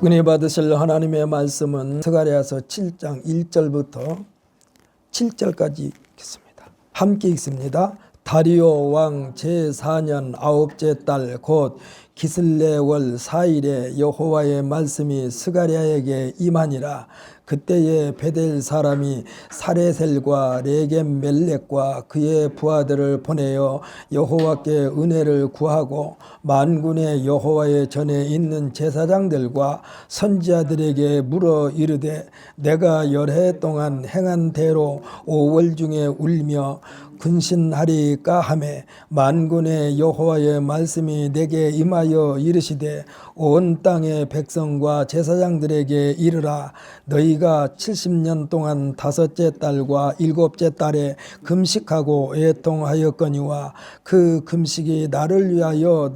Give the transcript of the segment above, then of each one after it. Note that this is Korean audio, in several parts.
은혜 받으실 하나님의 말씀은 스가랴서 7장 1절부터 7절까지 읽겠습니다. 함께 읽습니다. 다리오 왕 제4년 아홉째 달 곧 기슬레월 4일에 여호와의 말씀이 스가랴에게 임하니라. 그때에 베델 사람이 사레셀과 레겜 멜렉과 그의 부하들을 보내어 여호와께 은혜를 구하고 만군의 여호와의 전에 있는 제사장들과 선지자들에게 물어 이르되 내가 열해 동안 행한 대로 5월 중에 울며 근신하리까 하매 만군의 여호와의 말씀이 내게 임하여 이르시되 온 땅의 백성과 제사장들에게 이르라. 너희가 70년 동안 다섯째 달과 일곱째 달에 금식하고 애통하였거니와 그 금식이 나를 위하여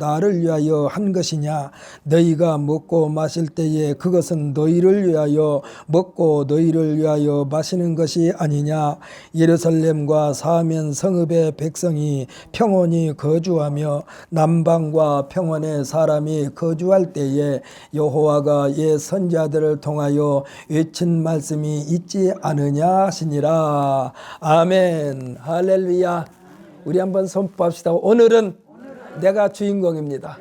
한 것이냐. 너희가 먹고 마실 때에 그것은 너희를 위하여 먹고 너희를 위하여 마시는 것이 아니냐. 예루살렘과 사면 성읍의 백성이 평온히 거주하며 남방과 평원의 사람이 거주할 때에 여호와가 옛 선지자들을 통하여 외친 말씀이 있지 않으냐 하시니라. 아멘. 할렐루야. 우리 한번 선포합시다. 오늘은 내가 주인공입니다.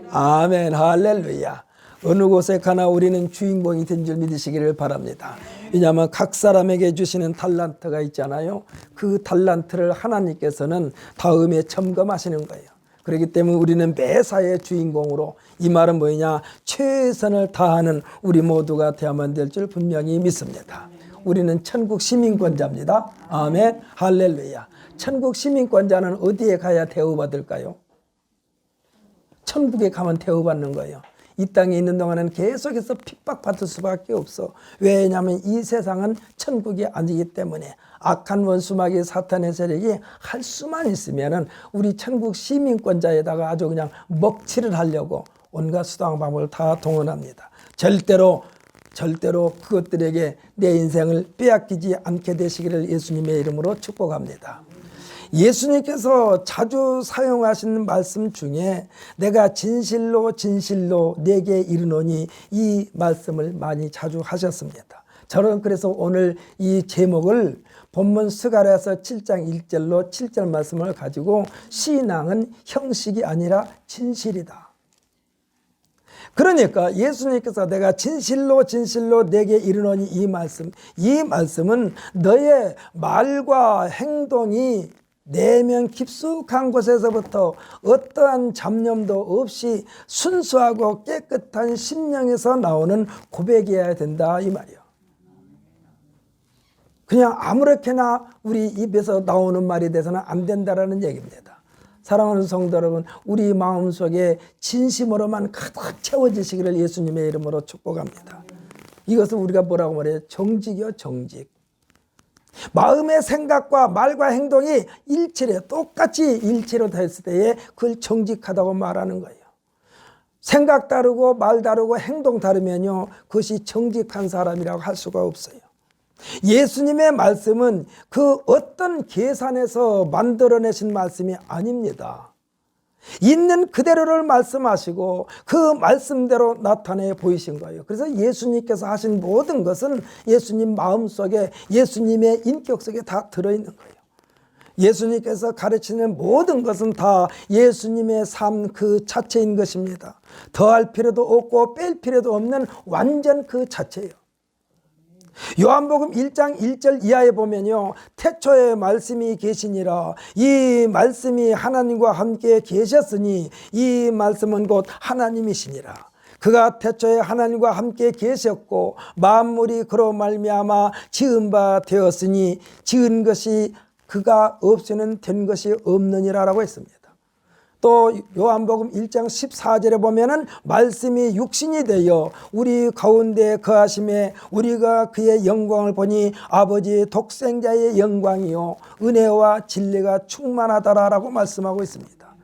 아멘. 할렐루야. 어느 곳에 가나 우리는 주인공이 된 줄 믿으시기를 바랍니다. 왜냐하면 각 사람에게 주시는 달란트가 있잖아요. 그 달란트를 하나님께서는 다음에 점검하시는 거예요. 그렇기 때문에 우리는 매사의 주인공으로, 이 말은 뭐냐, 최선을 다하는 우리 모두가 되어야만 될 줄 분명히 믿습니다. 우리는 천국 시민권자입니다. 아멘. 할렐루야. 천국 시민권자는 어디에 가야 대우받을까요? 천국에 가면 대우받는 거예요. 이 땅에 있는 동안은 계속해서 핍박받을 수밖에 없어. 왜냐하면 이 세상은 천국이 아니기 때문에 악한 원수마귀 사탄의 세력이 할 수만 있으면은 우리 천국 시민권자에다가 아주 그냥 먹칠을 하려고 온갖 수단 방법을 다 동원합니다. 절대로 그것들에게 내 인생을 빼앗기지 않게 되시기를 예수님의 이름으로 축복합니다. 예수님께서 자주 사용하시는 말씀 중에 내가 진실로 내게 이르노니, 이 말씀을 많이 자주 하셨습니다. 저는 그래서 오늘 이 제목을 본문 스가랴서 7장 1절로 7절 말씀을 가지고 신앙은 형식이 아니라 진실이다. 그러니까 예수님께서 내가 진실로 내게 이르노니, 이 말씀은 너의 말과 행동이 내면 깊숙한 곳에서부터 어떠한 잡념도 없이 순수하고 깨끗한 심령에서 나오는 고백이어야 된다, 이 말이요. 그냥 아무렇게나 우리 입에서 나오는 말이 돼서는 안 된다라는 얘기입니다. 사랑하는 성도 여러분, 우리 마음속에 진심으로만 가득 채워지시기를 예수님의 이름으로 축복합니다. 이것을 우리가 뭐라고 말해요? 정직이요, 정직. 마음의 생각과 말과 행동이 똑같이 일치로 됐을 때에 그걸 정직하다고 말하는 거예요. 생각 다르고 말 다르고 행동 다르면요, 그것이 정직한 사람이라고 할 수가 없어요. 예수님의 말씀은 그 어떤 계산에서 만들어내신 말씀이 아닙니다. 있는 그대로를 말씀하시고 그 말씀대로 나타내 보이신 거예요. 그래서 예수님께서 하신 모든 것은 예수님 마음속에, 예수님의 인격 속에 다 들어있는 거예요. 예수님께서 가르치는 모든 것은 다 예수님의 삶 그 자체인 것입니다. 더할 필요도 없고 뺄 필요도 없는 완전 그 자체예요. 요한복음 1장 1절 이하에 보면요, 태초에 말씀이 계시니라. 이 말씀이 하나님과 함께 계셨으니 이 말씀은 곧 하나님이시니라. 그가 태초에 하나님과 함께 계셨고 만물이 그로 말미암아 지은 바 되었으니 지은 것이 그가 없이는 된 것이 없느니라라고 했습니다. 또 요한복음 1장 14절에 보면은 말씀이 육신이 되어 우리 가운데 거하심에 우리가 그의 영광을 보니 아버지의 독생자의 영광이요 은혜와 진리가 충만하다라고 말씀하고 있습니다.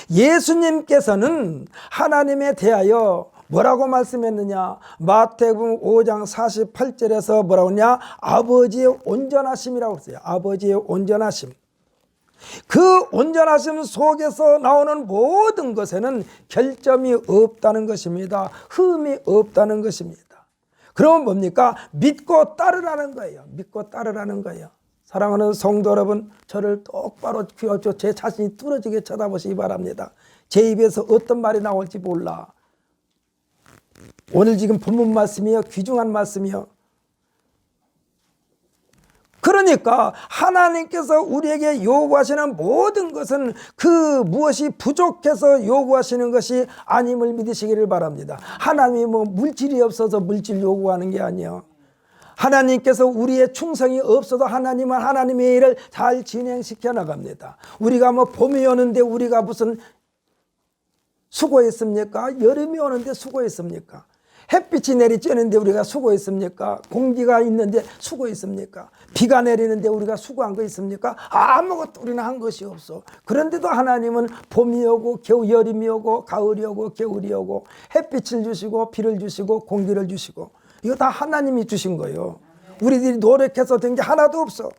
예수님께서는 하나님에 대하여 뭐라고 말씀했느냐? 마태복음 5장 48절에서 뭐라고 했냐? 아버지의 온전하심이라고 했어요. 아버지의 온전하심. 그 온전하심 속에서 나오는 모든 것에는 결점이 없다는 것입니다. 흠이 없다는 것입니다. 그러면 뭡니까? 믿고 따르라는 거예요. 믿고 따르라는 거예요. 사랑하는 성도 여러분, 저를 똑바로 귀어줘 제 자신이 뚫어지게 쳐다보시기 바랍니다. 제 입에서 어떤 말이 나올지 몰라. 오늘 지금 본문 말씀이요, 귀중한 말씀이요. 그러니까 하나님께서 우리에게 요구하시는 모든 것은 그 무엇이 부족해서 요구하시는 것이 아님을 믿으시기를 바랍니다. 하나님이 뭐 물질이 없어서 물질 요구하는 게 아니에요. 하나님께서 우리의 충성이 없어도 하나님은 하나님의 일을 잘 진행시켜 나갑니다. 우리가 뭐 봄이 오는데 우리가 무슨 수고했습니까? 여름이 오는데 수고했습니까? 햇빛이 내리쬐는데 우리가 수고했습니까? 공기가 있는데 수고했습니까? 비가 내리는데 우리가 수고한 거 있습니까? 아무것도 우리는 한 것이 없어. 그런데도 하나님은 봄이 오고 겨우 여름이 오고 가을이 오고 겨울이 오고 햇빛을 주시고 비를 주시고 공기를 주시고 이거 다 하나님이 주신 거예요. 우리들이 노력해서 된 게 하나도 없어.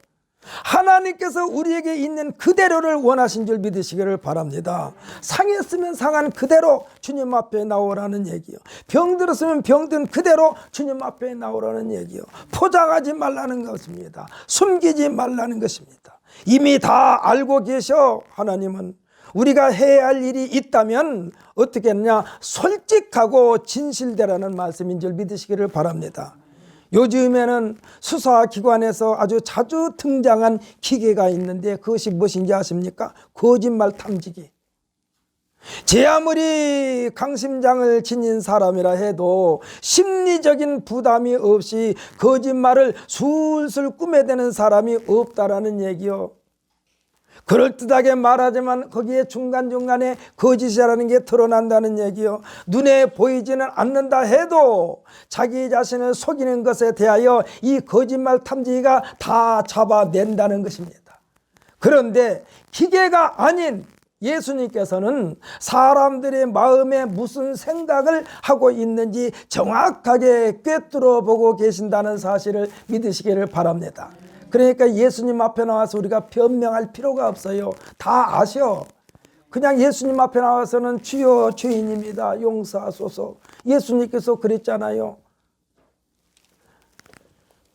하나님께서 우리에게 있는 그대로를 원하신 줄 믿으시기를 바랍니다. 상했으면 상한 그대로 주님 앞에 나오라는 얘기요. 병들었으면 병든 그대로 주님 앞에 나오라는 얘기요. 포장하지 말라는 것입니다. 숨기지 말라는 것입니다. 이미 다 알고 계셔. 하나님은 우리가 해야 할 일이 있다면 어떻게 했냐? 솔직하고 진실되라는 말씀인 줄 믿으시기를 바랍니다. 요즘에는 수사기관에서 아주 자주 등장한 기계가 있는데 그것이 무엇인지 아십니까? 거짓말 탐지기. 제 아무리 강심장을 지닌 사람이라 해도 심리적인 부담이 없이 거짓말을 술술 꾸며대는 사람이 없다라는 얘기요. 그럴듯하게 말하지만 거기에 중간중간에 거짓이라는 게 드러난다는 얘기요. 눈에 보이지는 않는다 해도 자기 자신을 속이는 것에 대하여 이 거짓말 탐지기가 다 잡아낸다는 것입니다. 그런데 기계가 아닌 예수님께서는 사람들의 마음에 무슨 생각을 하고 있는지 정확하게 꿰뚫어 보고 계신다는 사실을 믿으시기를 바랍니다. 그러니까 예수님 앞에 나와서 우리가 변명할 필요가 없어요. 다 아셔. 그냥 예수님 앞에 나와서는 주여 죄인입니다, 용서하소서. 예수님께서 그랬잖아요.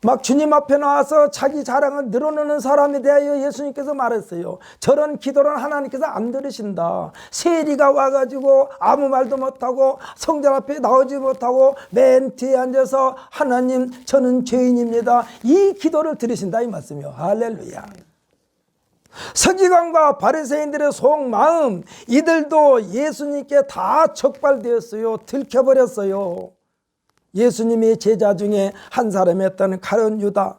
막 주님 앞에 나와서 자기 자랑을 늘어놓는 사람에 대하여 예수님께서 말했어요. 저런 기도는 하나님께서 안 들으신다. 세리가 와가지고 아무 말도 못하고 성전 앞에 나오지 못하고 맨 뒤에 앉아서 하나님 저는 죄인입니다, 이 기도를 들으신다 이 말씀이요. 할렐루야. 서기관과 바리새인들의 속마음, 이들도 예수님께 다 적발되었어요. 들켜버렸어요. 예수님의 제자 중에 한 사람이었던 가룟 유다,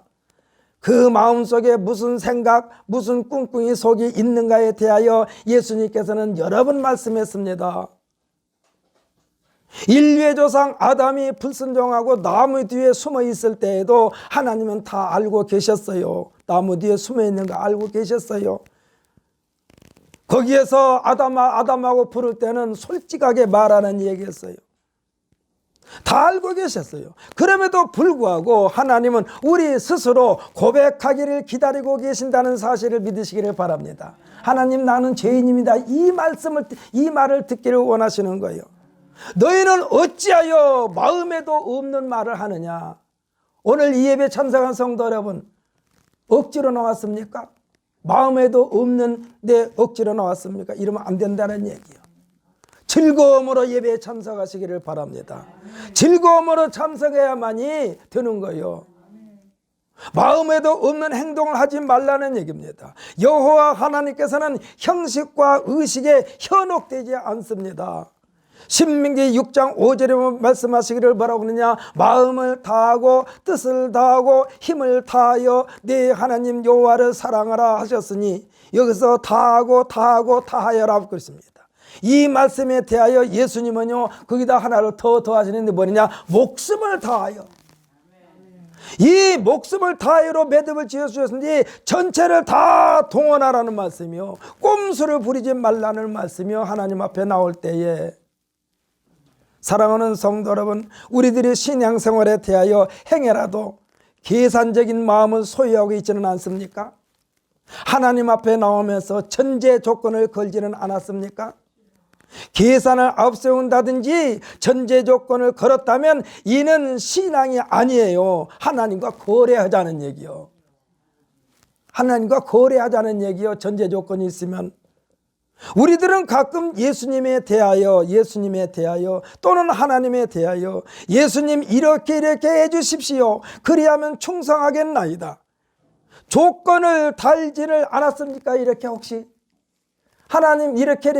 그 마음속에 무슨 생각, 무슨 꿍꿍이 속이 있는가에 대하여 예수님께서는 여러 번 말씀했습니다. 인류의 조상 아담이 불순종하고 나무 뒤에 숨어 있을 때에도 하나님은 다 알고 계셨어요. 나무 뒤에 숨어 있는 거 알고 계셨어요. 거기에서 아담하고 부를 때는 솔직하게 말하는 얘기였어요. 다 알고 계셨어요. 그럼에도 불구하고 하나님은 우리 스스로 고백하기를 기다리고 계신다는 사실을 믿으시기를 바랍니다. 하나님 나는 죄인입니다, 이 말을 듣기를 원하시는 거예요. 너희는 어찌하여 마음에도 없는 말을 하느냐. 오늘 이 예배 참석한 성도 여러분, 억지로 나왔습니까? 마음에도 없는데 억지로 나왔습니까? 이러면 안 된다는 얘기예요. 즐거움으로 예배에 참석하시기를 바랍니다. 즐거움으로 참석해야만이 되는 거예요. 마음에도 없는 행동을 하지 말라는 얘기입니다. 여호와 하나님께서는 형식과 의식에 현혹되지 않습니다. 신명기 6장 5절에 말씀하시기를 뭐라고 그러냐? 마음을 다하고 뜻을 다하고 힘을 다하여 네 하나님 여호와를 사랑하라 하셨으니 여기서 다하여라고 그랬습니다. 이 말씀에 대하여 예수님은요 거기다 하나를 더 더하시는데 뭐냐? 목숨을 다하여. 이 목숨을 다하여로 매듭을 지어주셨으니 전체를 다 동원하라는 말씀이요, 꼼수를 부리지 말라는 말씀이요, 하나님 앞에 나올 때에. 사랑하는 성도 여러분, 우리들이 신앙생활에 대하여 행여라도 계산적인 마음을 소유하고 있지는 않습니까? 하나님 앞에 나오면서 전제 조건을 걸지는 않았습니까? 계산을 앞세운다든지 전제 조건을 걸었다면 이는 신앙이 아니에요. 하나님과 거래하자는 얘기요. 하나님과 거래하자는 얘기요. 전제 조건이 있으면. 우리들은 가끔 예수님에 대하여 또는 하나님에 대하여 예수님 이렇게 해주십시오. 그리하면 충성하겠나이다. 조건을 달지를 않았습니까? 이렇게 혹시 하나님 이렇게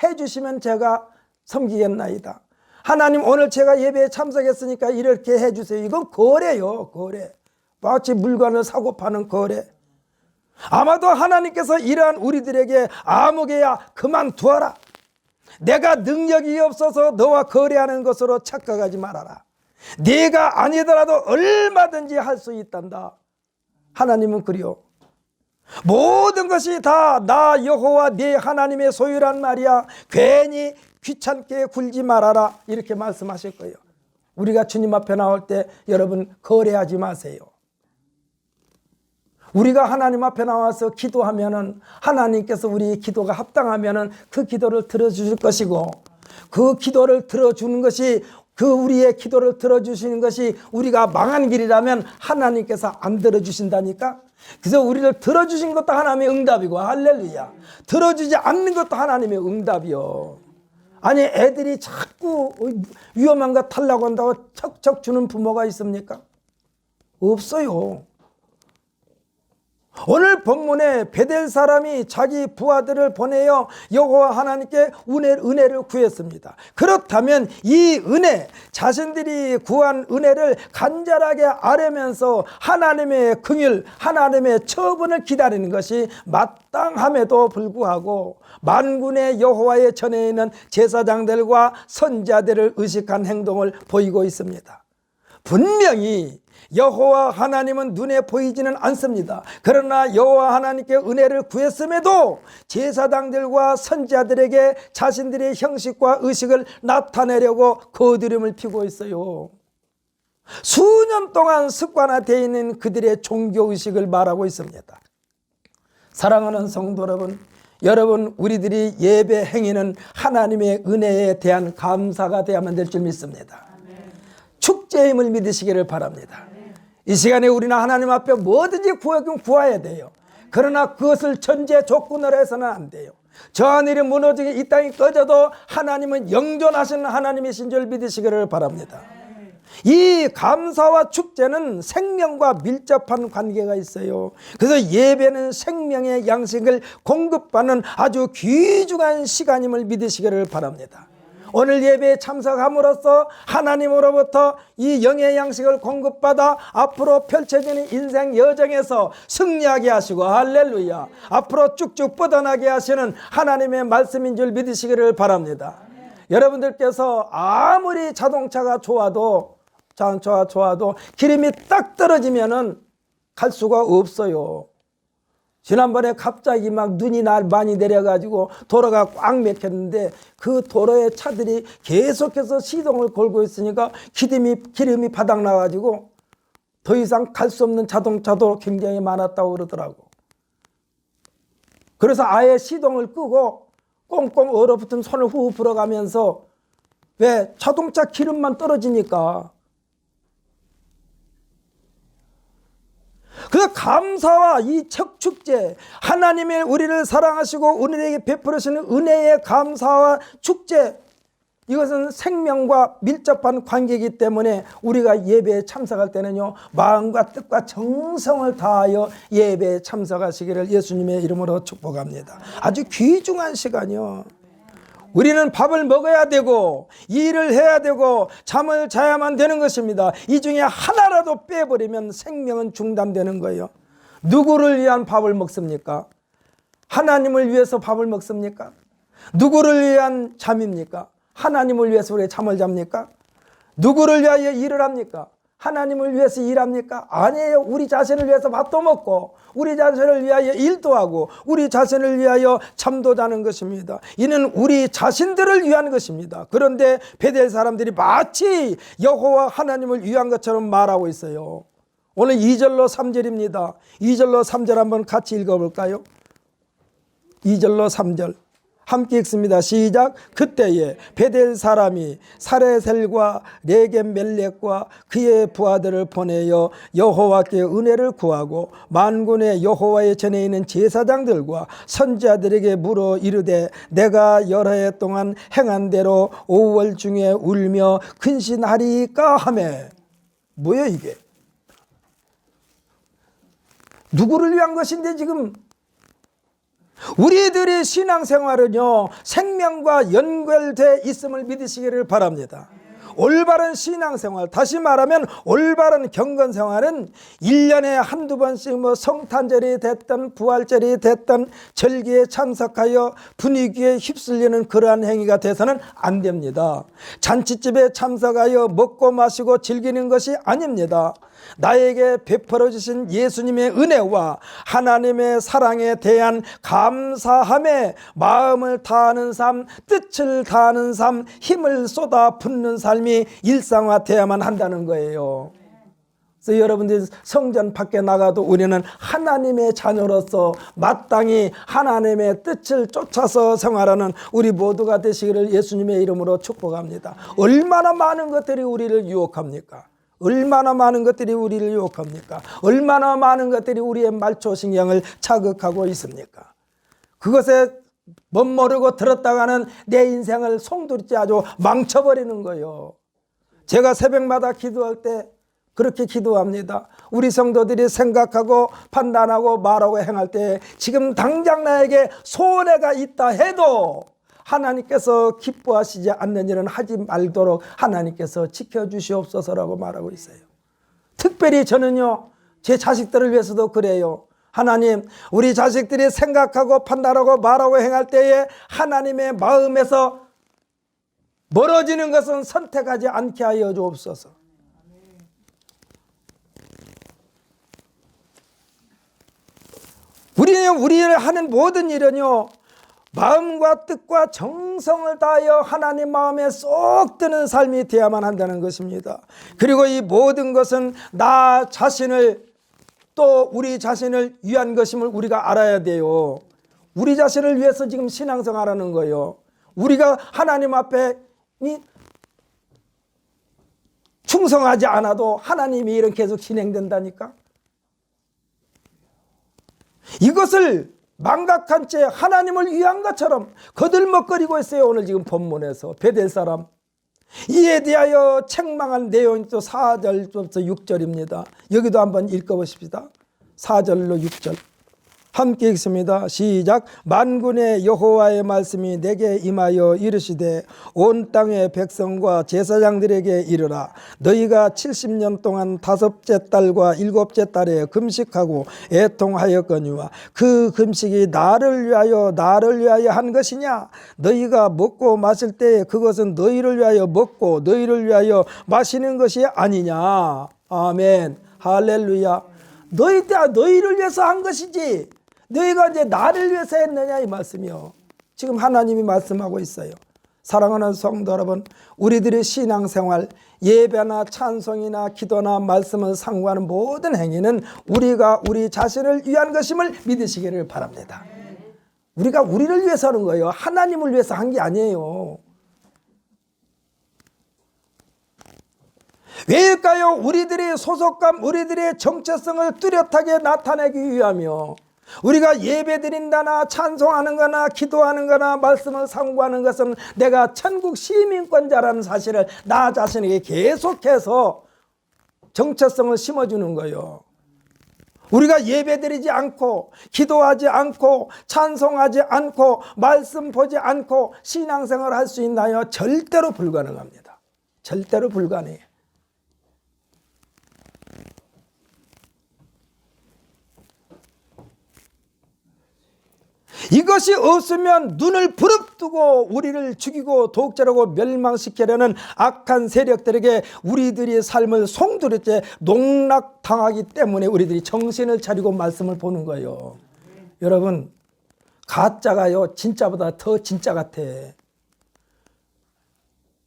해주시면 제가 섬기겠나이다. 하나님 오늘 제가 예배에 참석했으니까 이렇게 해주세요. 이건 거래요. 거래. 마치 물건을 사고 파는 거래. 아마도 하나님께서 이러한 우리들에게 아무개야 그만두어라. 내가 능력이 없어서 너와 거래하는 것으로 착각하지 말아라. 네가 아니더라도 얼마든지 할 수 있단다. 하나님은 그리요. 모든 것이 다 나 여호와 네 하나님의 소유란 말이야. 괜히 귀찮게 굴지 말아라. 이렇게 말씀하실 거예요. 우리가 주님 앞에 나올 때 여러분 거래하지 마세요. 우리가 하나님 앞에 나와서 기도하면은 하나님께서 우리 기도가 합당하면은 그 기도를 들어주실 것이고, 그 기도를 들어주는 것이, 그 우리의 기도를 들어주시는 것이 우리가 망한 길이라면 하나님께서 안 들어주신다니까. 그래서 우리를 들어주신 것도 하나님의 응답이고, 할렐루야. 들어주지 않는 것도 하나님의 응답이요. 아니 애들이 자꾸 위험한 거 타려고 한다고 척척 주는 부모가 있습니까? 없어요. 오늘 본문에 베델 사람이 자기 부하들을 보내어 여호와 하나님께 은혜를 구했습니다. 그렇다면 이 은혜, 자신들이 구한 은혜를 간절하게 아뢰면서 하나님의 긍휼, 하나님의 처분을 기다리는 것이 마땅함에도 불구하고 만군의 여호와의 전에 있는 제사장들과 선지자들을 의식한 행동을 보이고 있습니다. 분명히 여호와 하나님은 눈에 보이지는 않습니다. 그러나 여호와 하나님께 은혜를 구했음에도 제사장들과 선지자들에게 자신들의 형식과 의식을 나타내려고 거드름을 피고 있어요. 수년 동안 습관화되어 있는 그들의 종교의식을 말하고 있습니다. 사랑하는 성도 여러분 우리들이 예배 행위는 하나님의 은혜에 대한 감사가 되어야만 될 줄 믿습니다. 축제임을 믿으시기를 바랍니다. 이 시간에 우리는 하나님 앞에 뭐든지 구하긴 구해야 돼요. 그러나 그것을 전제 조건으로 해서는 안 돼요. 저 하늘이 무너지게 이 땅이 꺼져도 하나님은 영존하시는 하나님이신 줄 믿으시기를 바랍니다. 이 감사와 축제는 생명과 밀접한 관계가 있어요. 그래서 예배는 생명의 양식을 공급받는 아주 귀중한 시간임을 믿으시기를 바랍니다. 오늘 예배에 참석함으로써 하나님으로부터 이 영의 양식을 공급받아 앞으로 펼쳐지는 인생 여정에서 승리하게 하시고, 할렐루야, 앞으로 쭉쭉 뻗어나게 하시는 하나님의 말씀인 줄 믿으시기를 바랍니다. 여러분들께서 아무리 자동차가 좋아도 기름이 딱 떨어지면은 갈 수가 없어요. 지난번에 갑자기 막 눈이 많이 내려가지고 도로가 꽉 막혔는데 그 도로에 차들이 계속해서 시동을 걸고 있으니까 기름이 바닥 나가지고 더 이상 갈 수 없는 자동차도 굉장히 많았다고 그러더라고. 그래서 아예 시동을 끄고 꽁꽁 얼어붙은 손을 후 불어가면서, 왜? 자동차 기름만 떨어지니까. 그 감사와 이 축제, 하나님의 우리를 사랑하시고 우리에게 베풀으시는 은혜의 감사와 축제, 이것은 생명과 밀접한 관계이기 때문에 우리가 예배에 참석할 때는요, 마음과 뜻과 정성을 다하여 예배에 참석하시기를 예수님의 이름으로 축복합니다. 아주 귀중한 시간이요. 우리는 밥을 먹어야 되고 일을 해야 되고 잠을 자야만 되는 것입니다. 이 중에 하나라도 빼버리면 생명은 중단되는 거예요. 누구를 위한 밥을 먹습니까? 하나님을 위해서 밥을 먹습니까? 누구를 위한 잠입니까? 하나님을 위해서 우리가 잠을 잡니까? 누구를 위하여 일을 합니까? 하나님을 위해서 일합니까? 아니에요. 우리 자신을 위해서 밥도 먹고 우리 자신을 위하여 일도 하고 우리 자신을 위하여 잠도 자는 것입니다. 이는 우리 자신들을 위한 것입니다. 그런데 베델 사람들이 마치 여호와 하나님을 위한 것처럼 말하고 있어요. 오늘 2절로 3절입니다. 2절로 3절 한번 같이 읽어볼까요? 2절로 3절 함께 읽습니다. 시작. 그때에 베델 사람이 사레셀과 레겜멜렉과 그의 부하들을 보내어 여호와께 은혜를 구하고 만군의 여호와의 전에 있는 제사장들과 선지자들에게 물어 이르되 내가 여러 해 동안 행한 대로 5월 중에 울며 근신하리까 하매. 뭐야 이게? 누구를 위한 것인데 지금? 우리들의 신앙생활은요 생명과 연결되어 있음을 믿으시기를 바랍니다. 올바른 신앙생활, 다시 말하면 올바른 경건생활은 1년에 한두 번씩 뭐 성탄절이 됐든 부활절이 됐든 절기에 참석하여 분위기에 휩쓸리는 그러한 행위가 돼서는 안 됩니다. 잔치집에 참석하여 먹고 마시고 즐기는 것이 아닙니다. 나에게 베풀어 주신 예수님의 은혜와 하나님의 사랑에 대한 감사함에 마음을 다하는 삶, 뜻을 다하는 삶, 힘을 쏟아 붓는 삶이 일상화되어야만 한다는 거예요. 그래서 여러분들이 성전 밖에 나가도 우리는 하나님의 자녀로서 마땅히 하나님의 뜻을 쫓아서 생활하는 우리 모두가 되시기를 예수님의 이름으로 축복합니다. 얼마나 많은 것들이 우리를 유혹합니까? 얼마나 많은 것들이 우리를 유혹합니까? 얼마나 많은 것들이 우리의 말초신경을 자극하고 있습니까? 그것에 멋모르고 들었다가는 내 인생을 송두리째 아주 망쳐버리는 거예요. 제가 새벽마다 기도할 때 그렇게 기도합니다. 우리 성도들이 생각하고 판단하고 말하고 행할 때 지금 당장 나에게 손해가 있다 해도 하나님께서 기뻐하시지 않는 일은 하지 말도록 하나님께서 지켜주시옵소서라고 말하고 있어요. 특별히 저는요 제 자식들을 위해서도 그래요. 하나님, 우리 자식들이 생각하고 판단하고 말하고 행할 때에 하나님의 마음에서 멀어지는 것은 선택하지 않게 하여 주옵소서. 우리를 하는 모든 일은요 마음과 뜻과 정성을 다하여 하나님 마음에 쏙 드는 삶이 되어야만 한다는 것입니다. 그리고 이 모든 것은 나 자신을 또 우리 자신을 위한 것임을 우리가 알아야 돼요. 우리 자신을 위해서 지금 신앙생활하는 거예요. 우리가 하나님 앞에 충성하지 않아도 하나님의 일은 계속 진행된다니까. 이것을 망각한 채 하나님을 위한 것처럼 거들먹거리고 있어요. 오늘 지금 본문에서 베델 사람 이에 대하여 책망한 내용이 또 4절부터 6절입니다. 여기도 한번 읽어보십시다. 4절로 6절 함께 읽습니다. 시작. 만군의 여호와의 말씀이 내게 임하여 이르시되 온 땅의 백성과 제사장들에게 이르라. 너희가 70년 동안 5째 달과 7째 달에 금식하고 애통하였거니와 그 금식이 나를 위하여 한 것이냐? 너희가 먹고 마실 때에 그것은 너희를 위하여 먹고 너희를 위하여 마시는 것이 아니냐? 아멘. 할렐루야. 너희를 위해서 한 것이지 너희가 이제 나를 위해서 했느냐 이 말씀이요. 지금 하나님이 말씀하고 있어요. 사랑하는 성도 여러분, 우리들의 신앙생활, 예배나 찬송이나 기도나 말씀을 상고하는 모든 행위는 우리가 우리 자신을 위한 것임을 믿으시기를 바랍니다. 우리가 우리를 위해서 하는 거예요. 하나님을 위해서 한 게 아니에요. 왜일까요? 우리들의 소속감, 우리들의 정체성을 뚜렷하게 나타내기 위하며 우리가 예배드린다나 찬송하는 거나 기도하는 거나 말씀을 상고하는 것은 내가 천국 시민권자라는 사실을 나 자신에게 계속해서 정체성을 심어주는 거예요. 우리가 예배드리지 않고 기도하지 않고 찬송하지 않고 말씀 보지 않고 신앙생활을 할 수 있나요? 절대로 불가능합니다. 절대로 불가능해요. 이것이 없으면 눈을 부릅뜨고 우리를 죽이고 독재하고 멸망시키려는 악한 세력들에게 우리들의 삶을 송두리째 농락당하기 때문에 우리들이 정신을 차리고 말씀을 보는 거예요. 여러분, 가짜가요 진짜보다 더 진짜 같아.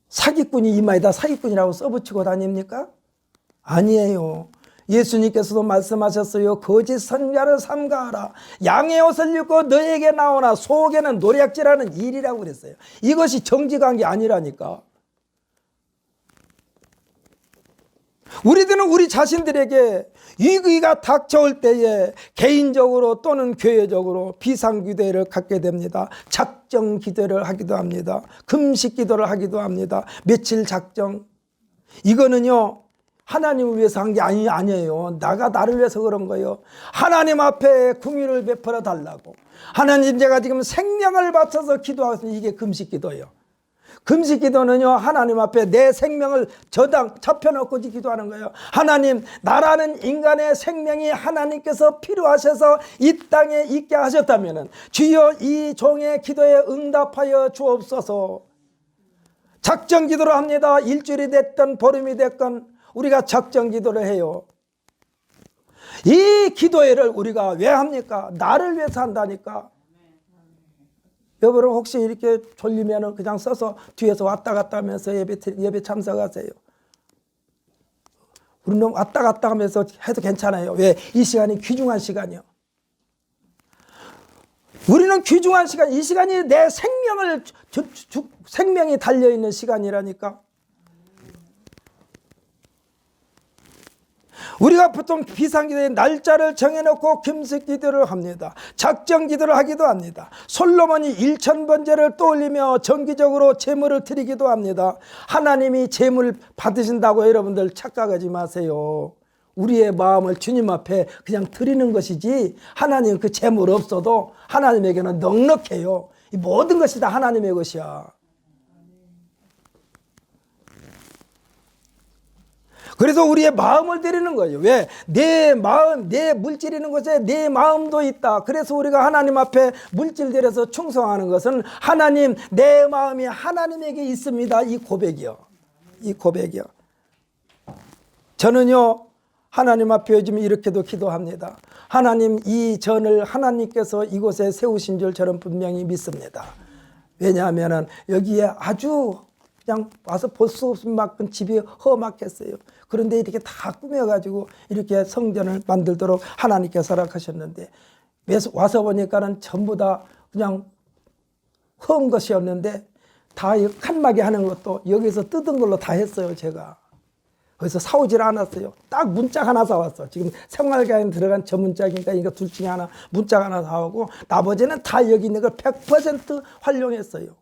사기꾼이 이마에다 사기꾼이라고 써붙이고 다닙니까? 아니에요. 예수님께서도 말씀하셨어요. 거짓 선지자를 삼가하라. 양의 옷을 입고 너에게 나오나 속에는 노략질하는 일이라고 그랬어요. 이것이 정직한 게 아니라니까. 우리들은 우리 자신들에게 위기가 닥쳐올 때에 개인적으로 또는 교회적으로 비상기도를 갖게 됩니다. 작정기도를 하기도 합니다. 금식기도를 하기도 합니다. 며칠 작정. 이거는요, 하나님을 위해서 한 게 아니에요. 나를 위해서 그런 거예요. 하나님 앞에 궁유를 베풀어 달라고. 하나님, 제가 지금 생명을 바쳐서 기도하겠습니다. 이게 금식기도예요. 금식기도는요, 하나님 앞에 내 생명을 잡혀놓고 기도하는 거예요. 하나님, 나라는 인간의 생명이 하나님께서 필요하셔서 이 땅에 있게 하셨다면 주여 이 종의 기도에 응답하여 주옵소서. 작정기도를 합니다. 일주일이 됐든 보름이 됐건 우리가 작정기도를 해요. 이 기도회를 우리가 왜 합니까? 나를 위해서 한다니까. 여러분 혹시 이렇게 졸리면 그냥 써서 뒤에서 왔다 갔다 하면서 예배 참석하세요. 우리는 왔다 갔다 하면서 해도 괜찮아요. 왜? 이 시간이 귀중한 시간이요. 우리는 귀중한 시간, 이 시간이 내 생명이 달려있는 시간이라니까. 우리가 보통 비상기도의 날짜를 정해놓고 금식기도를 합니다. 작정기도를 하기도 합니다. 솔로몬이 1000번제를 떠올리며 정기적으로 제물을 드리기도 합니다. 하나님이 제물 받으신다고 여러분들 착각하지 마세요. 우리의 마음을 주님 앞에 그냥 드리는 것이지, 하나님 그 제물 없어도 하나님에게는 넉넉해요. 이 모든 것이 다 하나님의 것이야. 그래서 우리의 마음을 드리는 거예요. 왜? 내 마음, 내 물질 있는 곳에 내 마음도 있다. 그래서 우리가 하나님 앞에 물질 드려서 충성하는 것은 하나님, 내 마음이 하나님에게 있습니다. 이 고백이요. 이 고백이요. 저는요, 하나님 앞에 요즘 이렇게도 기도합니다. 하나님, 이 전을 하나님께서 이곳에 세우신 줄 저는 분명히 믿습니다. 왜냐하면 여기에 아주 그냥 와서 볼 수 없을 만큼 집이 험악했어요. 그런데 이렇게 다 꾸며가지고 이렇게 성전을 만들도록 하나님께서 허락하셨는데, 와서 보니까는 전부 다 그냥 험한 것이었는데, 다 칸막이 하는 것도 여기서 뜯은 걸로 다 했어요, 제가. 그래서 사오질 않았어요. 딱 문짝 하나 사왔어. 지금 생활가에 들어간 저 문짝이니까 이거 둘 중에 하나, 문짝 하나 사오고, 나머지는 다 여기 있는 걸 100% 활용했어요.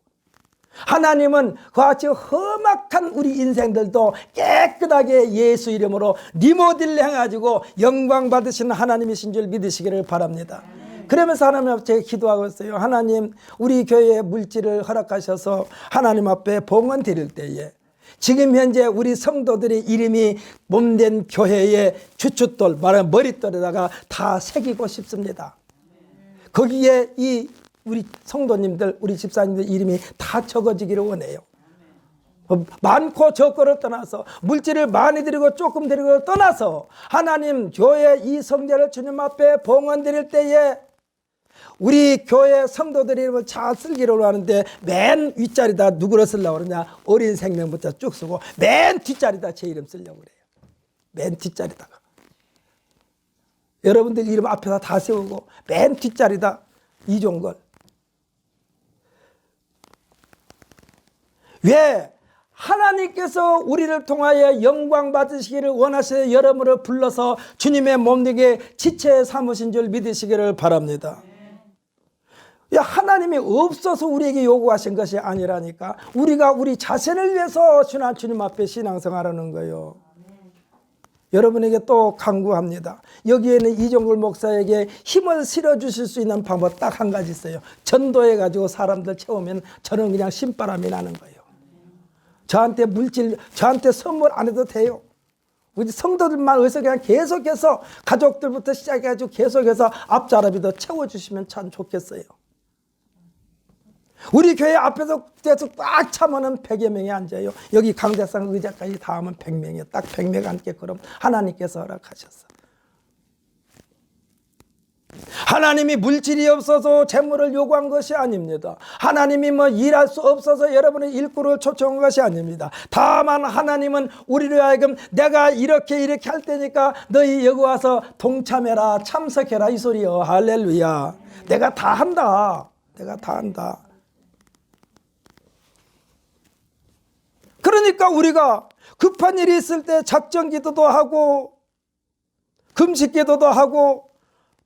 하나님은 그같이 험악한 우리 인생들도 깨끗하게 예수 이름으로 리모델링 해가지고 영광 받으시는 하나님이신 줄 믿으시기를 바랍니다. 그러면서 하나님 앞에 제가 기도하고 있어요. 하나님, 우리 교회에 물질을 허락하셔서 하나님 앞에 봉헌 드릴 때에 지금 현재 우리 성도들의 이름이 몸된 교회의 주춧돌, 말하면 머릿돌에다가 다 새기고 싶습니다. 거기에 우리 성도님들, 우리 집사님들 이름이 다 적어지기를 원해요. 많고 적고를 떠나서, 물질을 많이 드리고 조금 드리고 떠나서 하나님 교회 이 성전을 주님 앞에 봉헌 드릴 때에 우리 교회 성도들의 이름을 잘 쓰기로 하는데, 맨 윗자리다 누구를 쓰려고 그러냐? 어린 생명부터 쭉 쓰고 맨 뒷자리다 제 이름 쓰려고 그래요. 맨 뒷자리다가 여러분들 이름 앞에다 다 세우고 맨 뒷자리다 이종걸. 왜? 하나님께서 우리를 통하여 영광 받으시기를 원하시는 여러분을 불러서 주님의 몸되게 지체 삼으신 줄 믿으시기를 바랍니다. 하나님이 없어서 우리에게 요구하신 것이 아니라니까. 우리가 우리 자신을 위해서 주님 앞에 신앙생활하는 거예요. 여러분에게 또 강구합니다. 여기에는 이종걸 목사에게 힘을 실어주실 수 있는 방법 딱 한 가지 있어요. 전도해가지고 사람들 채우면 저는 그냥 신바람이 나는 거예요. 저한테 선물 안 해도 돼요. 우리 성도들만 위해서 그냥 계속해서 가족들부터 시작해가지고 계속해서 앞자랍이도 채워주시면 참 좋겠어요. 우리 교회 앞에서 꽉 차면은 100여 명이 앉아요. 여기 강대상 의자까지 다 하면 100명이에요. 딱 100명 앉게 그럼 하나님께서 허락하셨어. 하나님이 물질이 없어서 재물을 요구한 것이 아닙니다. 하나님이 뭐 일할 수 없어서 여러분의 일꾼을 초청한 것이 아닙니다. 다만 하나님은 우리를 하여금 내가 이렇게 할 테니까 너희 여기 와서 동참해라, 참석해라 이 소리요. 할렐루야. 내가 다 한다. 내가 다 한다. 그러니까 우리가 급한 일이 있을 때 작전 기도도 하고 금식 기도도 하고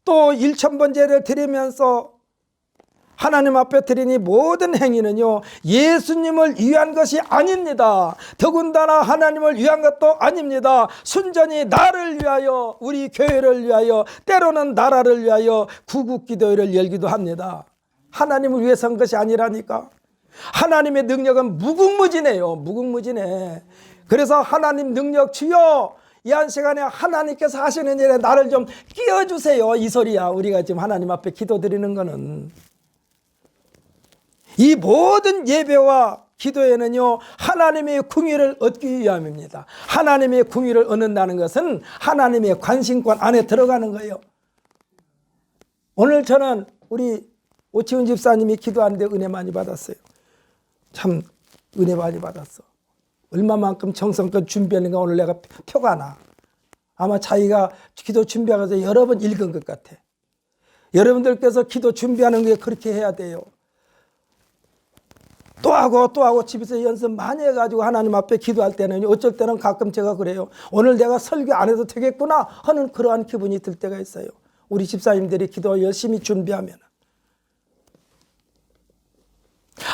또 1000번제를 드리면서 하나님 앞에 드리니 모든 행위는요 예수님을 위한 것이 아닙니다. 더군다나 하나님을 위한 것도 아닙니다. 순전히 나를 위하여, 우리 교회를 위하여, 때로는 나라를 위하여 구국기도회를 열기도 합니다. 하나님을 위해서 한 것이 아니라니까. 하나님의 능력은 무궁무진해요. 무궁무진해. 그래서 하나님 능력 주여, 이 한 시간에 하나님께서 하시는 일에 나를 좀 끼워주세요 이 소리야. 우리가 지금 하나님 앞에 기도드리는 거는. 이 모든 예배와 기도에는요 하나님의 궁의를 얻기 위함입니다. 하나님의 궁의를 얻는다는 것은 하나님의 관심권 안에 들어가는 거예요. 오늘 저는 우리 오치훈 집사님이 기도하는데 은혜 많이 받았어요. 참 은혜 많이 받았어. 얼마만큼 정성껏 준비하는가 오늘 내가 표가 나. 아마 자기가 기도 준비하면서 여러 번 읽은 것 같아. 여러분들께서 기도 준비하는 게 그렇게 해야 돼요. 또 하고 집에서 연습 많이 해가지고 하나님 앞에 기도할 때는 어쩔 때는 가끔 제가 그래요. 오늘 내가 설교 안 해도 되겠구나 하는 그러한 기분이 들 때가 있어요. 우리 집사님들이 기도 열심히 준비하면.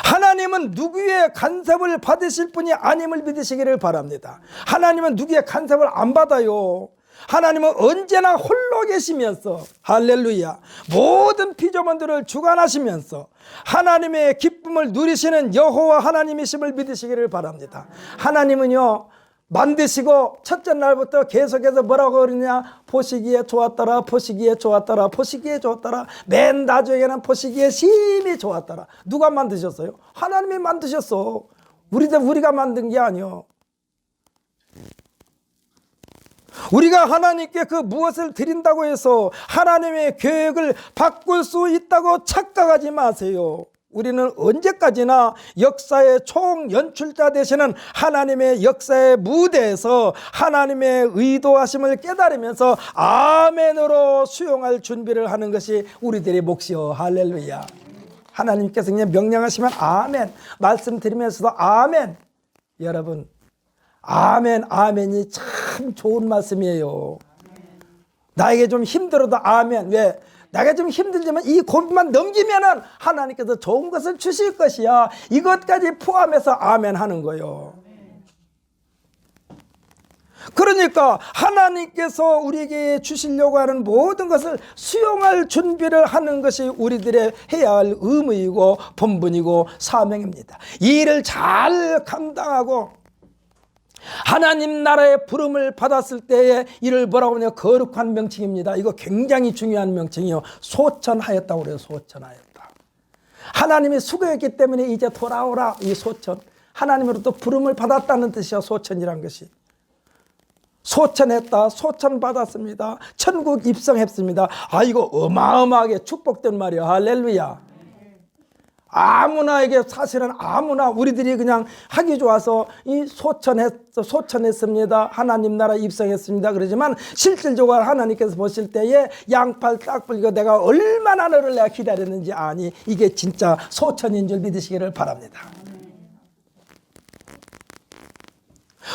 하나님은 누구의 간섭을 받으실 분이 아님을 믿으시기를 바랍니다. 하나님은 누구의 간섭을 안 받아요. 하나님은 언제나 홀로 계시면서 할렐루야 모든 피조물들을 주관하시면서 하나님의 기쁨을 누리시는 여호와 하나님이심을 믿으시기를 바랍니다. 하나님은요 만드시고 첫째 날부터 계속해서 뭐라고 그러냐, 보시기에 좋았더라, 보시기에 좋았더라, 보시기에 좋았더라. 맨 나중에는 보시기에 심히 좋았더라. 누가 만드셨어요? 하나님이 만드셨어. 우리가 만든 게 아니요. 우리가 하나님께 그 무엇을 드린다고 해서 하나님의 계획을 바꿀 수 있다고 착각하지 마세요. 우리는 언제까지나 역사의 총연출자 되시는 하나님의 역사의 무대에서 하나님의 의도하심을 깨달으면서 아멘으로 수용할 준비를 하는 것이 우리들의 몫이요. 할렐루야. 하나님께서 그냥 명령하시면 아멘, 말씀드리면서도 아멘. 여러분 아멘, 아멘이 참 좋은 말씀이에요. 나에게 좀 힘들어도 아멘. 왜? 내가 좀 힘들지만 이 고민만 넘기면은 하나님께서 좋은 것을 주실 것이야. 이것까지 포함해서 아멘 하는 거예요. 그러니까 하나님께서 우리에게 주시려고 하는 모든 것을 수용할 준비를 하는 것이 우리들의 해야 할 의무이고 본분이고 사명입니다. 이 일을 잘 감당하고 하나님 나라의 부름을 받았을 때에 이를 뭐라고 하냐, 거룩한 명칭입니다. 이거 굉장히 중요한 명칭이요. 소천하였다고 그래요. 소천하였다. 하나님이 수고했기 때문에 이제 돌아오라. 이 소천, 하나님으로부터 부름을 받았다는 뜻이야. 소천이란 것이. 소천했다, 소천받았습니다, 천국 입성했습니다. 아, 이거 어마어마하게 축복된 말이야. 할렐루야. 아무나에게, 사실은 아무나 우리들이 그냥 하기 좋아서 이 소천했습니다, 하나님 나라 입성했습니다 그러지만 실질적으로 하나님께서 보실 때에 양팔 딱 벌리고 내가 얼마나 너를 내가 기다렸는지 아니, 이게 진짜 소천인 줄 믿으시기를 바랍니다.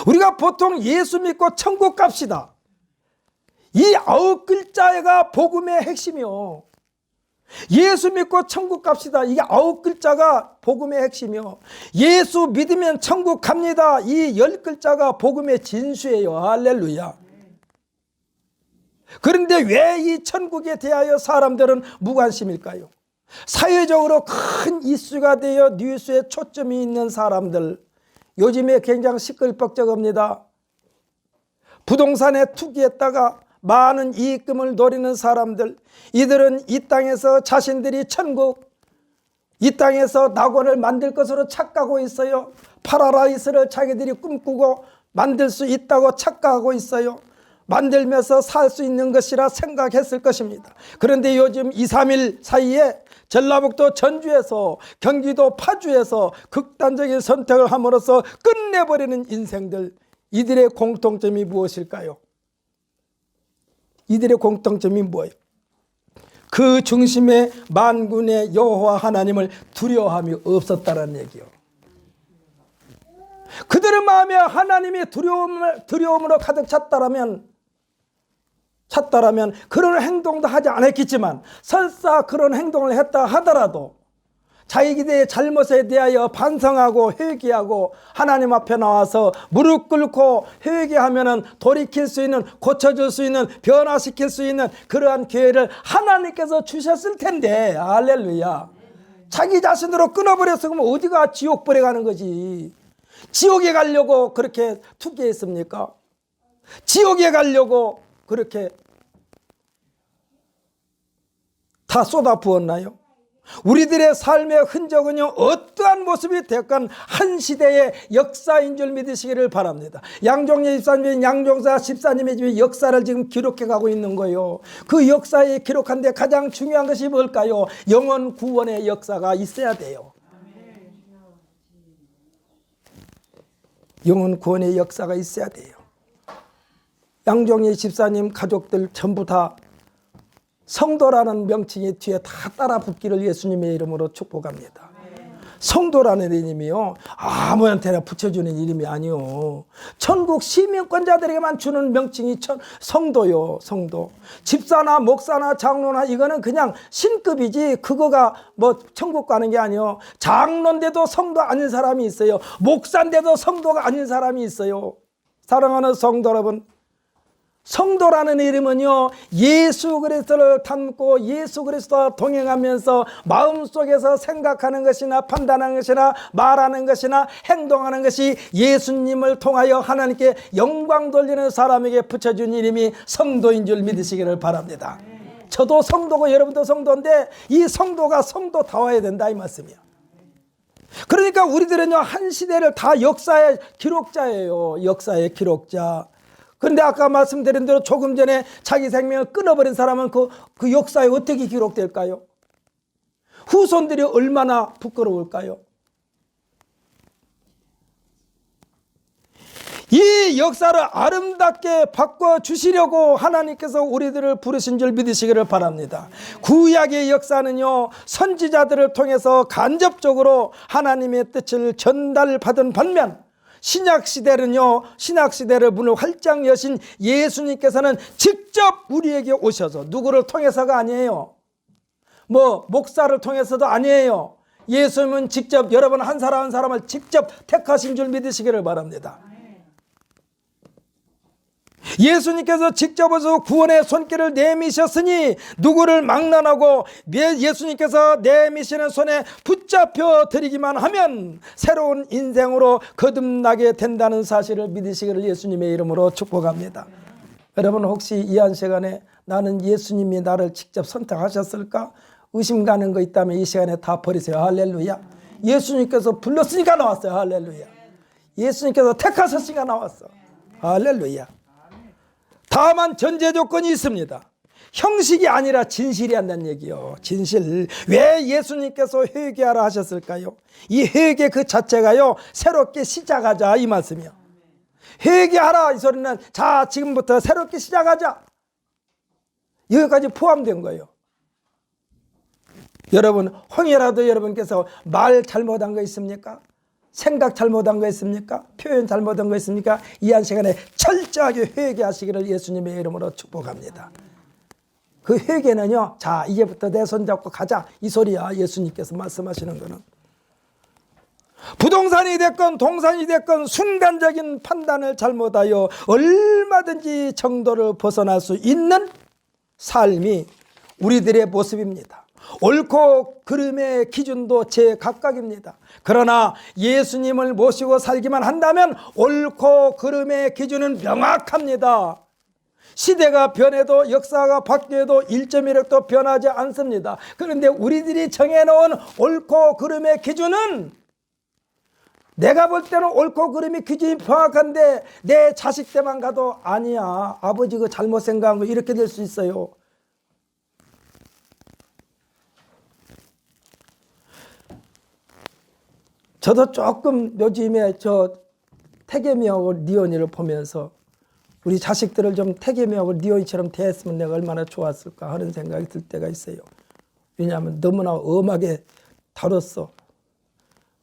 우리가 보통 예수 믿고 천국 갑시다, 이 9글자가 복음의 핵심이요. 예수 믿고 천국 갑시다, 이게 9글자가 복음의 핵심이요. 예수 믿으면 천국 갑니다, 이 10글자가 복음의 진수예요. 할렐루야. 그런데 왜 이 천국에 대하여 사람들은 무관심일까요? 사회적으로 큰 이슈가 되어 뉴스에 초점이 있는 사람들, 요즘에 굉장히 시끌벅적합니다. 부동산에 투기했다가 많은 이익금을 노리는 사람들, 이들은 이 땅에서 자신들이 천국, 이 땅에서 낙원을 만들 것으로 착각하고 있어요. 파라다이스를 자기들이 꿈꾸고 만들 수 있다고 착각하고 있어요. 만들면서 살 수 있는 것이라 생각했을 것입니다. 그런데 요즘 2, 3일 사이에 전라북도 전주에서 경기도 파주에서 극단적인 선택을 함으로써 끝내버리는 인생들, 이들의 공통점이 무엇일까요? 이들의 공통점이 뭐예요? 그 중심에 만군의 여호와 하나님을 두려워함이 없었다는 얘기요. 그들의 마음에 하나님의 두려움으로 가득 찼다라면 그런 행동도 하지 않았겠지만, 설사 그런 행동을 했다 하더라도 자기들의 잘못에 대하여 반성하고 회개하고 하나님 앞에 나와서 무릎 꿇고 회개하면은 돌이킬 수 있는, 고쳐줄 수 있는, 변화시킬 수 있는 그러한 기회를 하나님께서 주셨을 텐데, 할렐루야. 자기 자신으로 끊어버렸으면 어디가 지옥불에 가는 거지. 지옥에 가려고 그렇게 투기했습니까? 지옥에 가려고 그렇게 다 쏟아 부었나요? 우리들의 삶의 흔적은요, 어떠한 모습이 됐건 한 시대의 역사인 줄 믿으시기를 바랍니다. 양종래 집사님의 양종사 집사님의 집에 역사를 지금 기록해 가고 있는 거예요. 그 역사에 기록한 데 가장 중요한 것이 뭘까요? 영혼 구원의 역사가 있어야 돼요. 영혼 구원의 역사가 있어야 돼요. 양종래 집사님 가족들 전부 다 성도라는 명칭이 뒤에 다 따라 붙기를 예수님의 이름으로 축복합니다. 성도라는 이름이요, 아무한테나 붙여주는 이름이 아니요. 천국 시민권자들에게만 주는 명칭이 성도요. 성도. 집사나 목사나 장로나 이거는 그냥 신급이지, 그거가 뭐 천국 가는 게 아니요. 장로인데도 성도 아닌 사람이 있어요. 목사인데도 성도가 아닌 사람이 있어요. 사랑하는 성도 여러분, 성도라는 이름은요, 예수 그리스도를 닮고 예수 그리스도와 동행하면서 마음속에서 생각하는 것이나 판단하는 것이나 말하는 것이나 행동하는 것이 예수님을 통하여 하나님께 영광 돌리는 사람에게 붙여준 이름이 성도인 줄 믿으시기를 바랍니다. 저도 성도고 여러분도 성도인데 이 성도가 성도다워야 된다 이 말씀이에요. 그러니까 우리들은요, 한 시대를 다 역사의 기록자예요. 역사의 기록자. 그런데 아까 말씀드린 대로 조금 전에 자기 생명을 끊어버린 사람은 그 역사에 어떻게 기록될까요? 후손들이 얼마나 부끄러울까요? 이 역사를 아름답게 바꿔주시려고 하나님께서 우리들을 부르신 줄 믿으시기를 바랍니다. 구약의 역사는요, 선지자들을 통해서 간접적으로 하나님의 뜻을 전달받은 반면, 신약시대는요, 신약시대를 문을 활짝 여신 예수님께서는 직접 우리에게 오셔서, 누구를 통해서가 아니에요. 뭐 목사를 통해서도 아니에요. 예수님은 직접 여러분 한 사람 한 사람을 직접 택하신 줄 믿으시기를 바랍니다. 예수님께서 직접 오셔서 구원의 손길을 내미셨으니 누구를 막론하고 예수님께서 내미시는 손에 붙잡혀 드리기만 하면 새로운 인생으로 거듭나게 된다는 사실을 믿으시기를 예수님의 이름으로 축복합니다. 여러분, 혹시 이 한 시간에 나는 예수님이 나를 직접 선택하셨을까 의심 가는 거 있다면 이 시간에 다 버리세요. 할렐루야. 예수님께서 불렀으니까 나왔어요. 할렐루야. 예수님께서 택하셨으니까 나왔어. 할렐루야. 다만 전제 조건이 있습니다. 형식이 아니라 진실이 한다는 얘기요. 진실. 왜 예수님께서 회개하라 하셨을까요? 이 회개 그 자체가요, 새롭게 시작하자 이 말씀이요. 회개하라 이 소리는 자 지금부터 새롭게 시작하자, 여기까지 포함된 거예요. 여러분, 혹여라도 여러분께서 말 잘못한 거 있습니까? 생각 잘못한 거 있습니까? 표현 잘못한 거 있습니까? 이 한 시간에 철저하게 회개하시기를 예수님의 이름으로 축복합니다. 그 회개는요, 자 이제부터 내 손잡고 가자 이 소리야. 예수님께서 말씀하시는 거는 부동산이 됐건 동산이 됐건 순간적인 판단을 잘못하여 얼마든지 정도를 벗어날 수 있는 삶이 우리들의 모습입니다. 옳고 그름의 기준도 제각각입니다. 그러나 예수님을 모시고 살기만 한다면 옳고 그름의 기준은 명확합니다. 시대가 변해도 역사가 바뀌어도 1.1획도 변하지 않습니다. 그런데 우리들이 정해놓은 옳고 그름의 기준은 내가 볼 때는 옳고 그름이 기준이 정확한데 내 자식 때만 가도 아니야, 아버지 그 잘못 생각한 거 이렇게 될 수 있어요. 저도 조금 요즘에 저 태계미하고 리온이를 보면서 우리 자식들을 좀 태계미하고 리온이처럼 대했으면 내가 얼마나 좋았을까 하는 생각이 들 때가 있어요. 왜냐하면 너무나 엄하게 다뤘어.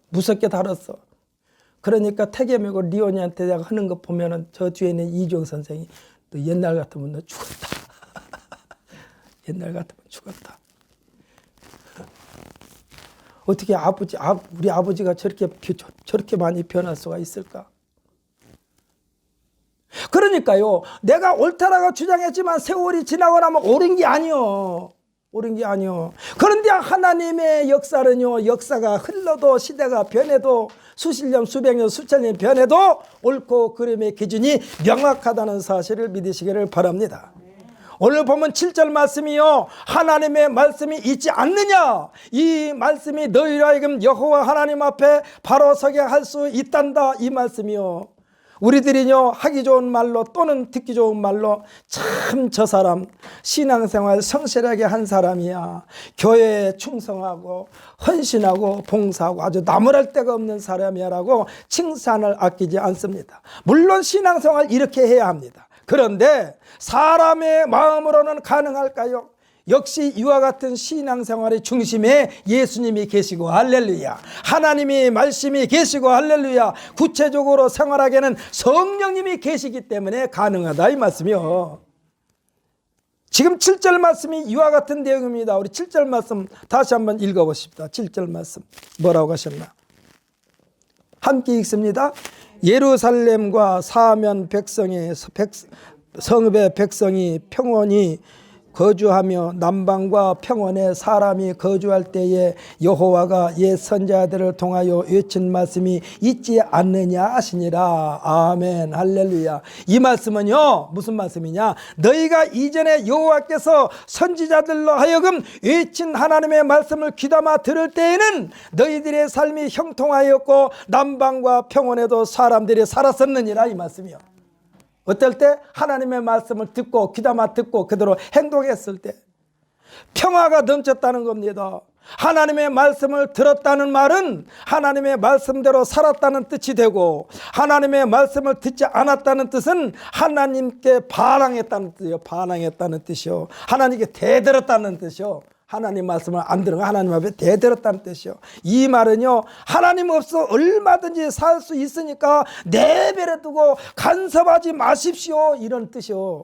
무섭게 다뤘어. 그러니까 태계미하고 리온이한테 내가 하는 거 보면은 저 뒤에 있는 이종 선생이 너 옛날 같으면 너 죽었다. 옛날 같으면 죽었다. 어떻게 우리 아버지가 저렇게 많이 변할 수가 있을까? 그러니까요, 내가 옳다라고 주장했지만 세월이 지나고 나면 옳은 게 아니요. 옳은 게 아니요. 그런데 하나님의 역사는요, 역사가 흘러도 시대가 변해도 수십 년, 수백 년, 수천 년 변해도 옳고 그름의 기준이 명확하다는 사실을 믿으시기를 바랍니다. 오늘 보면 7절 말씀이요, 하나님의 말씀이 있지 않느냐, 이 말씀이 너희로 하여금 여호와 하나님 앞에 바로 서게 할 수 있단다, 이 말씀이요. 우리들이요, 하기 좋은 말로 또는 듣기 좋은 말로 참 저 사람 신앙생활 성실하게 한 사람이야, 교회에 충성하고 헌신하고 봉사하고 아주 나무랄 데가 없는 사람이야 라고 칭찬을 아끼지 않습니다. 물론 신앙생활 이렇게 해야 합니다. 그런데 사람의 마음으로는 가능할까요? 역시 이와 같은 신앙생활의 중심에 예수님이 계시고 할렐루야, 하나님이 말씀이 계시고 할렐루야, 구체적으로 생활하게는 성령님이 계시기 때문에 가능하다 이 말씀이요. 지금 7절 말씀이 이와 같은 내용입니다. 우리 7절 말씀 다시 한번 읽어보십시다. 7절 말씀 뭐라고 하셨나? 함께 읽습니다. 예루살렘과 사면 백성의 성읍의 백성이 평온히 거주하며 남방과 평원에 사람이 거주할 때에 여호와가 옛 선지자들을 통하여 외친 말씀이 있지 않느냐 하시니라. 아멘, 할렐루야. 이 말씀은요, 무슨 말씀이냐, 너희가 이전에 여호와께서 선지자들로 하여금 외친 하나님의 말씀을 귀담아 들을 때에는 너희들의 삶이 형통하였고 남방과 평원에도 사람들이 살았었느니라, 이 말씀이요. 어떨 때? 하나님의 말씀을 듣고 귀담아 듣고 그대로 행동했을 때 평화가 넘쳤다는 겁니다. 하나님의 말씀을 들었다는 말은 하나님의 말씀대로 살았다는 뜻이 되고, 하나님의 말씀을 듣지 않았다는 뜻은 하나님께 반항했다는 뜻이요. 반항했다는 뜻이요. 하나님께 대들었다는 뜻이요. 하나님 말씀을 안 들은 거 하나님 앞에 대들었다는 뜻이요. 이 말은요, 하나님 없어 얼마든지 살 수 있으니까 내버려 두고 간섭하지 마십시오, 이런 뜻이요.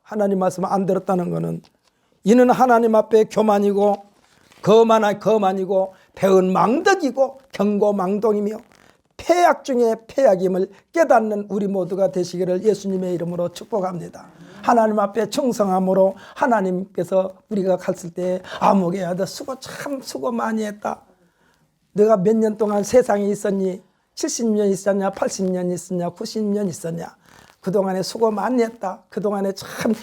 하나님 말씀을 안 들었다는 것은 이는 하나님 앞에 교만이고 거만이고 배은망덕이고 경고망동이며 폐악 중에 폐악임을 깨닫는 우리 모두가 되시기를 예수님의 이름으로 축복합니다. 하나님 앞에 충성함으로 하나님께서 우리가 갔을 때 아무개야 너 수고 많이 했다. 내가 몇 년 동안 세상에 있었니? 70년 있었냐? 80년 있었냐? 90년 있었냐? 그동안에 수고 많이 했다. 그동안에 참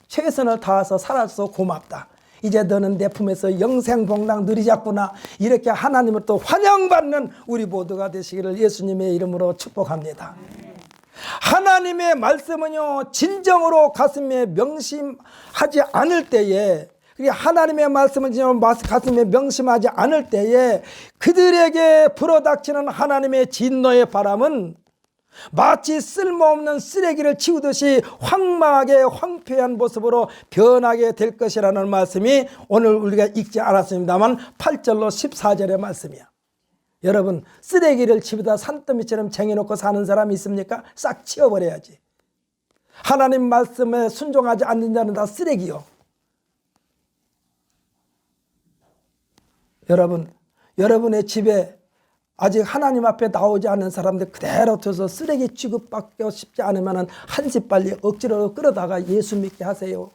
최선을 다해서 살아서 고맙다. 이제 너는 내 품에서 영생복락 누리자꾸나. 이렇게 하나님을 또 환영받는 우리 모두가 되시기를 예수님의 이름으로 축복합니다. 하나님의 말씀은요, 진정으로 가슴에 명심하지 않을 때에, 하나님의 말씀은 가슴에 명심하지 않을 때에 그들에게 불어닥치는 하나님의 진노의 바람은 마치 쓸모없는 쓰레기를 치우듯이 황망하게 황폐한 모습으로 변하게 될 것이라는 말씀이 오늘 우리가 읽지 않았습니다만 8절로 14절의 말씀이야. 여러분, 쓰레기를 집에다 산더미처럼 쟁여놓고 사는 사람이 있습니까? 싹 치워버려야지. 하나님 말씀에 순종하지 않는 자는 다 쓰레기요. 여러분, 여러분의 집에 아직 하나님 앞에 나오지 않는 사람들 그대로 둬서 쓰레기 취급받고 싶지 않으면 한 집 빨리 억지로 끌어다가 예수 믿게 하세요.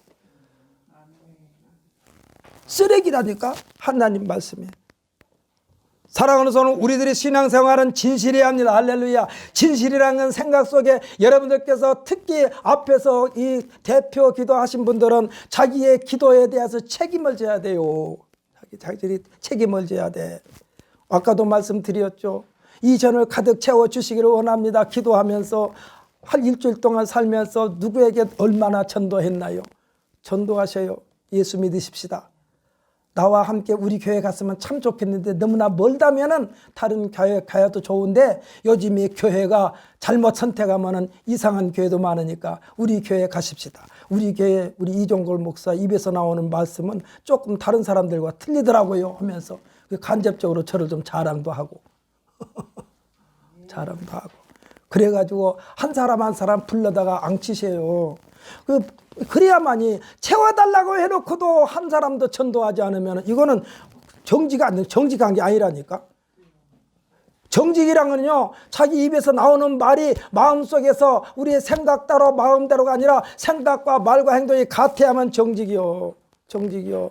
쓰레기라니까, 하나님 말씀에. 사랑하는 성도, 우리들의 신앙생활은 진실해야 합니다. 할렐루야. 진실이라는 건 생각 속에 여러분들께서 특히 앞에서 이 대표 기도하신 분들은 자기의 기도에 대해서 책임을 져야 돼요. 자기들이 책임을 져야 돼. 아까도 말씀드렸죠. 이 전을 가득 채워주시기를 원합니다. 기도하면서 한 일주일 동안 살면서 누구에게 얼마나 전도했나요? 전도하셔요. 예수 믿으십시다. 나와 함께 우리 교회 갔으면 참 좋겠는데 너무나 멀다면은 다른 교회 가야도 좋은데 요즘 이 교회가 잘못 선택하면은 이상한 교회도 많으니까 우리 교회 가십시다. 우리 교회 우리 이종걸 목사 입에서 나오는 말씀은 조금 다른 사람들과 틀리더라고요 하면서 간접적으로 저를 좀 자랑도 하고 자랑도 하고 그래가지고 한 사람 한 사람 불러다가 앙치세요. 그래야만이 채워달라고 해놓고도 한 사람도 전도하지 않으면 이거는 정직한 게 아니라니까. 정직이랑은요, 자기 입에서 나오는 말이 마음속에서 우리의 생각대로 마음대로가 아니라 생각과 말과 행동이 같아야만 정직이요. 정직이요.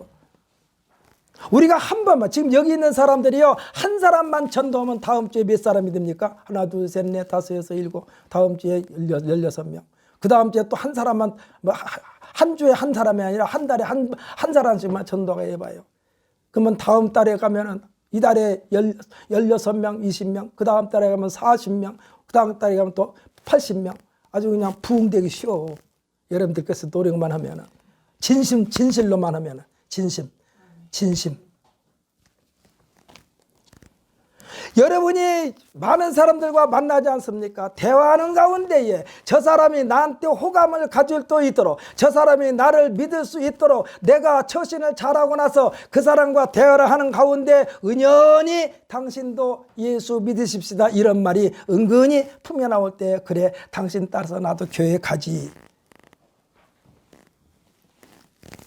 우리가 한 번만, 지금 여기 있는 사람들이요, 한 사람만 전도하면 다음 주에 몇 사람이 됩니까? 하나, 둘, 셋, 넷, 다섯, 여섯, 일곱, 다음 주에 16명. 그 다음 주에 또 한 사람만, 한 주에 한 사람이 아니라 한 달에 한 사람씩만 전도가 해봐요. 그러면 다음 달에 가면은 이 달에 16명, 20명, 그 다음 달에 가면 40명, 그 다음 달에 가면 또 80명. 아주 그냥 부흥되기 쉬워. 여러분들께서 노력만 하면은. 진실로만 하면은. 진심. 여러분이 많은 사람들과 만나지 않습니까? 대화하는 가운데에 저 사람이 나한테 호감을 가질 수 있도록, 저 사람이 나를 믿을 수 있도록 내가 처신을 잘하고 나서 그 사람과 대화를 하는 가운데 은연히 당신도 예수 믿으십시다 이런 말이 은근히 품에 나올 때 그래 당신 따라서 나도 교회 가지.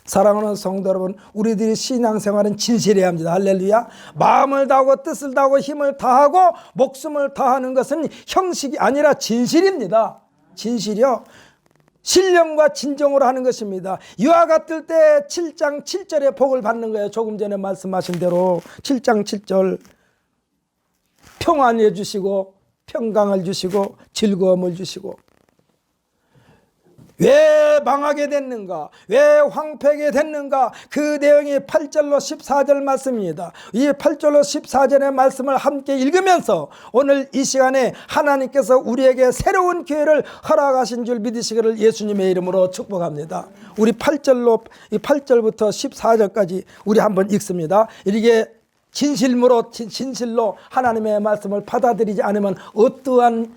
사랑하는 성도 여러분, 우리들이 신앙생활은 진실해야 합니다. 할렐루야. 마음을 다하고 뜻을 다하고 힘을 다하고 목숨을 다하는 것은 형식이 아니라 진실입니다. 진실이요. 신령과 진정으로 하는 것입니다. 이와 같을 때 7장 7절에 복을 받는 거예요. 조금 전에 말씀하신 대로 7장 7절 평안해 주시고 평강을 주시고 즐거움을 주시고. 왜 망하게 됐는가? 왜 황폐하게 됐는가? 그 내용이 8절로 14절 말씀입니다. 이 8절로 14절의 말씀을 함께 읽으면서 오늘 이 시간에 하나님께서 우리에게 새로운 기회를 허락하신 줄 믿으시기를 예수님의 이름으로 축복합니다. 우리 8절부터 14절까지 우리 한번 읽습니다. 이게 진실로 하나님의 말씀을 받아들이지 않으면 어떠한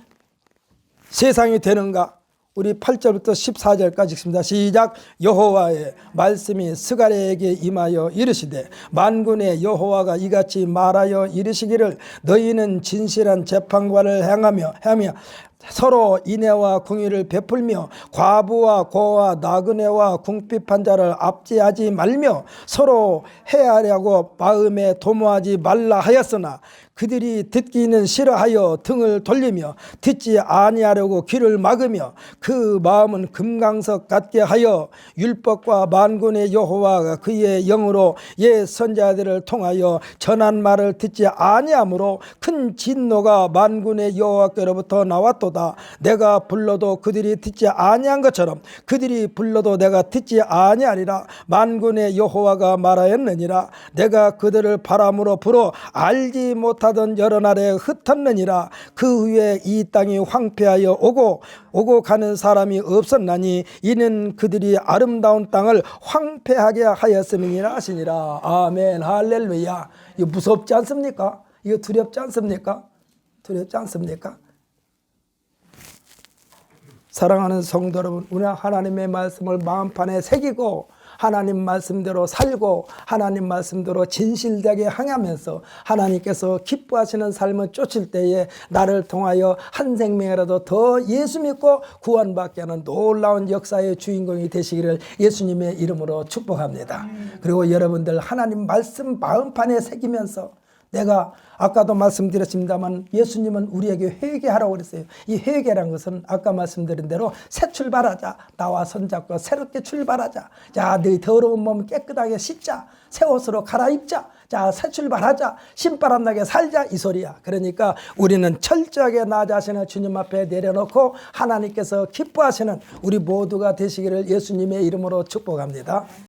세상이 되는가? 우리 8절부터 14절까지 읽습니다. 시작. 여호와의 말씀이 스가랴에게 임하여 이르시되 만군의 여호와가 이같이 말하여 이르시기를 너희는 진실한 재판관을 행하며 서로 인애와 궁의를 베풀며 과부와 고와 나그네와 궁핍한 자를 압제하지 말며 서로 해하려고 마음에 도모하지 말라 하였으나 그들이 듣기는 싫어하여 등을 돌리며 듣지 아니하려고 귀를 막으며 그 마음은 금강석 같게 하여 율법과 만군의 여호와가 그의 영으로 옛 선자들을 통하여 전한 말을 듣지 아니하므로 큰 진노가 만군의 여호와께로부터 나왔도다. 내가 불러도 그들이 듣지 아니한 것처럼 그들이 불러도 내가 듣지 아니하리라. 만군의 여호와가 말하였느니라. 내가 그들을 바람으로 불어 알지 못하던 여러 날에 흩었느니라. 그 후에 이 땅이 황폐하여 오고 가는 사람이 없었나니 이는 그들이 아름다운 땅을 황폐하게 하였음이니라 하시니라. 아멘. 할렐루야. 이거 무섭지 않습니까? 이거 두렵지 않습니까? 두렵지 않습니까? 사랑하는 성도 여러분, 우리 하나님의 말씀을 마음판에 새기고 하나님 말씀대로 살고 하나님 말씀대로 진실되게 행하면서 하나님께서 기뻐하시는 삶을 쫓을 때에 나를 통하여 한 생명이라도 더 예수 믿고 구원받게 하는 놀라운 역사의 주인공이 되시기를 예수님의 이름으로 축복합니다. 그리고 여러분들 하나님 말씀 마음판에 새기면서 내가 아까도 말씀드렸습니다만 예수님은 우리에게 회개하라고 그랬어요. 이 회개란 것은 아까 말씀드린 대로 새 출발하자. 나와 손잡고 새롭게 출발하자. 자, 너희 더러운 몸 깨끗하게 씻자. 새 옷으로 갈아입자. 자, 새 출발하자. 신바람 나게 살자. 이 소리야. 그러니까 우리는 철저하게 나 자신을 주님 앞에 내려놓고 하나님께서 기뻐하시는 우리 모두가 되시기를 예수님의 이름으로 축복합니다.